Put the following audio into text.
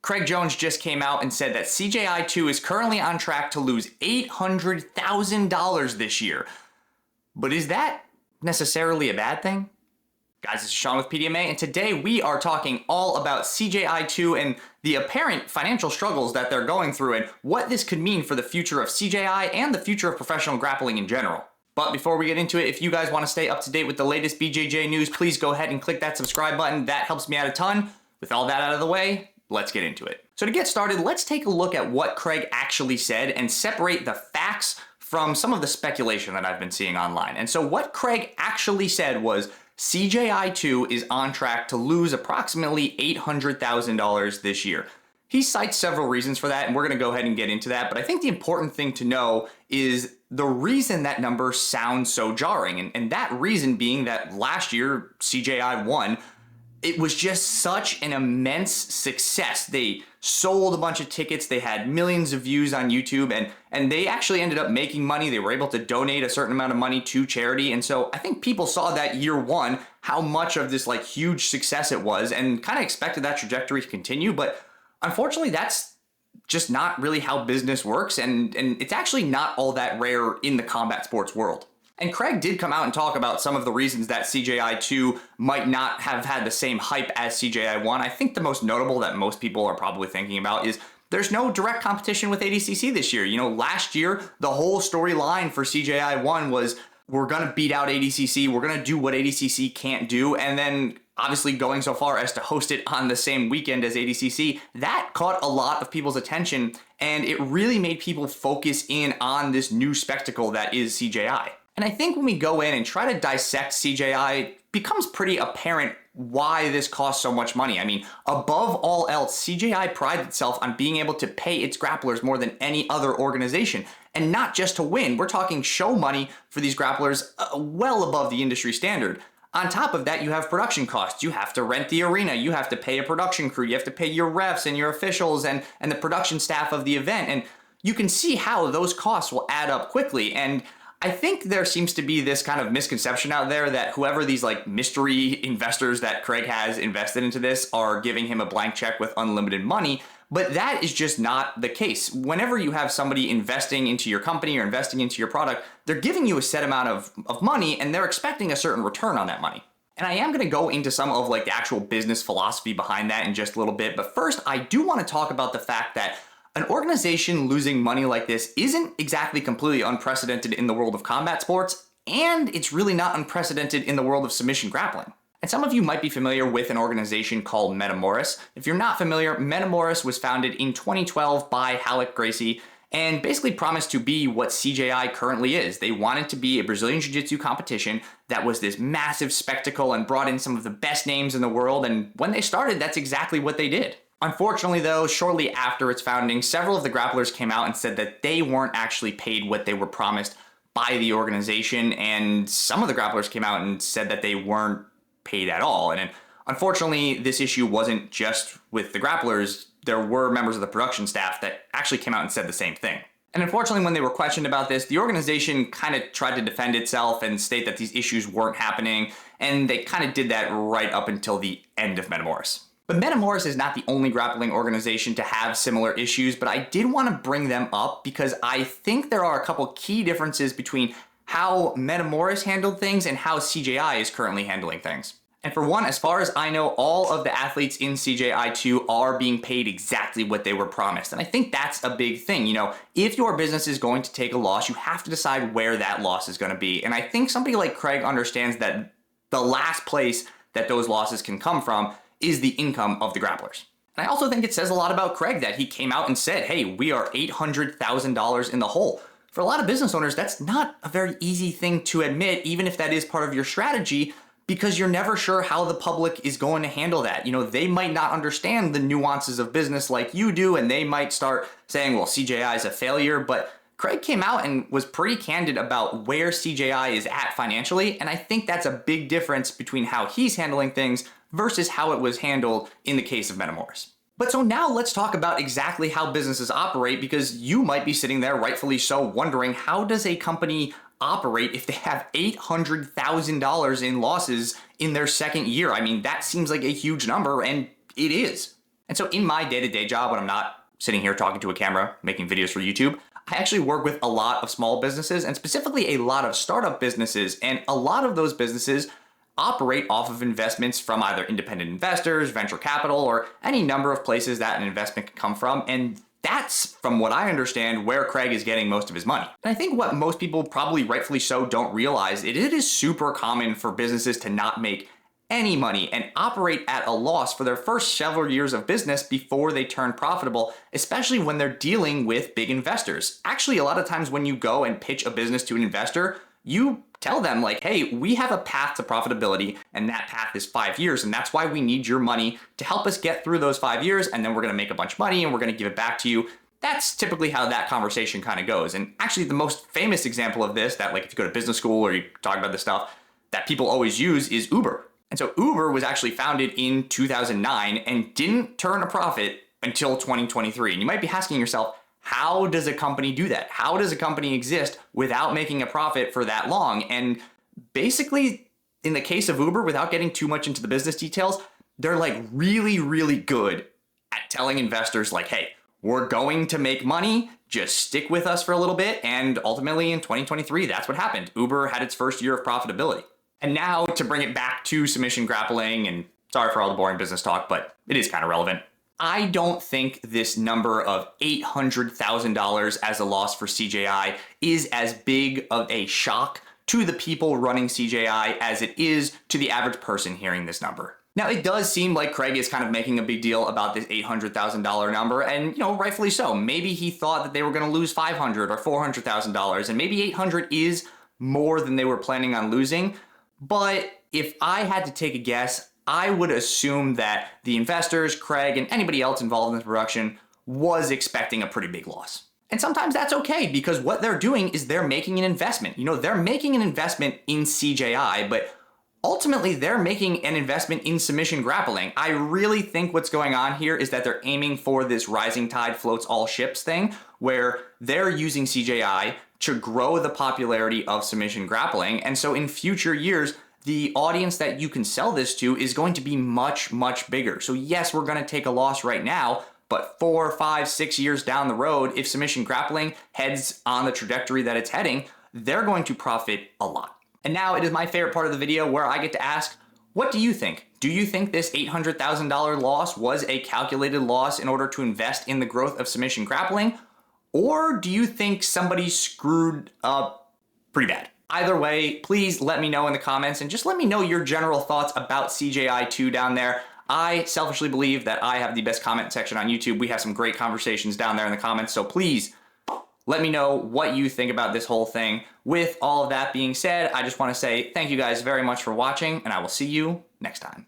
Craig Jones just came out and said that CJI 2 is currently on track to lose $800,000 this year. But is that necessarily a bad thing? Guys, this is Sean with PDMA, and today we are talking all about CJI 2 and the apparent financial struggles that they're going through and what this could mean for the future of CJI and the future of professional grappling in general. But before we get into it, if you guys want to stay up to date with the latest BJJ news, please go ahead and click that subscribe button. That helps me out a ton. With all that out of the way, let's get into it. So to get started, let's take a look at what Craig actually said and separate the facts from some of the speculation that I've been seeing online. And so what Craig actually said was CJI 2 is on track to lose approximately $800,000 this year. He cites several reasons for that, and we're going to go ahead and get into that. But I think the important thing to know is the reason that number sounds so jarring. And that reason being that last year, CJI won. It was just such an immense success. They sold a bunch of tickets. They had millions of views on YouTube, and they actually ended up making money. They were able to donate a certain amount of money to charity. And so I think people saw that year one, how much of this like huge success it was, and kind of expected that trajectory to continue. But unfortunately, that's just not really how business works. And it's actually not all that rare in the combat sports world. And Craig did come out and talk about some of the reasons that CJI 2 might not have had the same hype as CJI 1. I think the most notable that most people are probably thinking about is there's no direct competition with ADCC this year. You know, last year, the whole storyline for CJI 1 was we're going to beat out ADCC. We're going to do what ADCC can't do. And then obviously going so far as to host it on the same weekend as ADCC, that caught a lot of people's attention. And it really made people focus in on this new spectacle that is CJI. And I think when we go in and try to dissect CJI, it becomes pretty apparent why this costs so much money. I mean, above all else, CJI prides itself on being able to pay its grapplers more than any other organization. And not just to win. We're talking show money for these grapplers well above the industry standard. On top of that, you have production costs. You have to rent the arena. You have to pay a production crew. You have to pay your refs and your officials and the production staff of the event. And you can see how those costs will add up quickly. And I think there seems to be this kind of misconception out there that whoever these like mystery investors that Craig has invested into this are giving him a blank check with unlimited money, but that is just not the case. Whenever you have somebody investing into your company or investing into your product, they're giving you a set amount of money and they're expecting a certain return on that money. And I am going to go into some of like the actual business philosophy behind that in just a little bit, but first I do want to talk about the fact that an organization losing money like this isn't exactly completely unprecedented in the world of combat sports, and it's really not unprecedented in the world of submission grappling. And some of you might be familiar with an organization called Metamoris. If you're not familiar, Metamoris was founded in 2012 by Halleck Gracie and basically promised to be what CJI currently is. They wanted to be a Brazilian Jiu-Jitsu competition that was this massive spectacle and brought in some of the best names in the world, and when they started, that's exactly what they did. Unfortunately though, shortly after its founding, several of the grapplers came out and said that they weren't actually paid what they were promised by the organization, and some of the grapplers came out and said that they weren't paid at all. And unfortunately, this issue wasn't just with the grapplers. There were members of the production staff that actually came out and said the same thing. And unfortunately, when they were questioned about this, the organization kind of tried to defend itself and state that these issues weren't happening, and they kind of did that right up until the end of Metamoris. But Metamoris is not the only grappling organization to have similar issues, but I did want to bring them up because I think there are a couple key differences between how Metamoris handled things and how CJI is currently handling things. And for one, as far as I know, all of the athletes in CJI 2 are being paid exactly what they were promised. And I think that's a big thing. You know, if your business is going to take a loss, you have to decide where that loss is going to be. And I think somebody like Craig understands that the last place that those losses can come from is the income of the grapplers. And I also think it says a lot about Craig that he came out and said, hey, we are $800,000 in the hole. For a lot of business owners, that's not a very easy thing to admit, even if that is part of your strategy, because you're never sure how the public is going to handle that. You know, they might not understand the nuances of business like you do, and they might start saying, well, CJI is a failure, but Craig came out and was pretty candid about where CJI is at financially, and I think that's a big difference between how he's handling things versus how it was handled in the case of Metamoris. But so now let's talk about exactly how businesses operate, because you might be sitting there, rightfully so, wondering how does a company operate if they have $800,000 in losses in their second year? I mean, that seems like a huge number, and it is. And so in my day-to-day job, when I'm not sitting here talking to a camera, making videos for YouTube, I actually work with a lot of small businesses and specifically a lot of startup businesses. And a lot of those businesses operate off of investments from either independent investors, venture capital, or any number of places that an investment can come from. And that's, from what I understand, where Craig is getting most of his money. And I think what most people, probably rightfully so, don't realize, it is super common for businesses to not make any money and operate at a loss for their first several years of business before they turn profitable, especially when they're dealing with big investors. Actually, a lot of times when you go and pitch a business to an investor, you tell them like, hey, we have a path to profitability and that path is 5 years. And that's why we need your money to help us get through those 5 years. And then we're going to make a bunch of money and we're going to give it back to you. That's typically how that conversation kind of goes. And actually the most famous example of this that, like, if you go to business school or you talk about this stuff that people always use is Uber. And so Uber was actually founded in 2009 and didn't turn a profit until 2023. And you might be asking yourself, how does a company do that? How does a company exist without making a profit for that long? And basically, in the case of Uber, without getting too much into the business details, they're like really, really good at telling investors like, hey, we're going to make money, just stick with us for a little bit. And ultimately in 2023, that's what happened. Uber had its first year of profitability. And now to bring it back to submission grappling, and sorry for all the boring business talk, but it is kind of relevant. I don't think this number of $800,000 as a loss for CJI is as big of a shock to the people running CJI as it is to the average person hearing this number. Now, it does seem like Craig is kind of making a big deal about this $800,000 number, and, you know, rightfully so. Maybe he thought that they were going to lose $500,000 or $400,000, and maybe $800,000 is more than they were planning on losing. But if I had to take a guess, I would assume that the investors, Craig, and anybody else involved in the production was expecting a pretty big loss. And sometimes that's okay, because what they're doing is they're making an investment. You know, they're making an investment in CJI, but ultimately they're making an investment in submission grappling. I really think what's going on here is that they're aiming for this rising tide floats all ships thing, where they're using CJI to grow the popularity of submission grappling. And so in future years, the audience that you can sell this to is going to be much, much bigger. So yes, we're going to take a loss right now, but 4, 5, 6 years down the road, if submission grappling heads on the trajectory that it's heading, they're going to profit a lot. And now it is my favorite part of the video where I get to ask, what do you think? Do you think this $800,000 loss was a calculated loss in order to invest in the growth of submission grappling? Or do you think somebody screwed up pretty bad? Either way, please let me know in the comments and just let me know your general thoughts about CJI 2 down there. I selfishly believe that I have the best comment section on YouTube. We have some great conversations down there in the comments, so please let me know what you think about this whole thing. With all of that being said, I just want to say thank you guys very much for watching, and I will see you next time.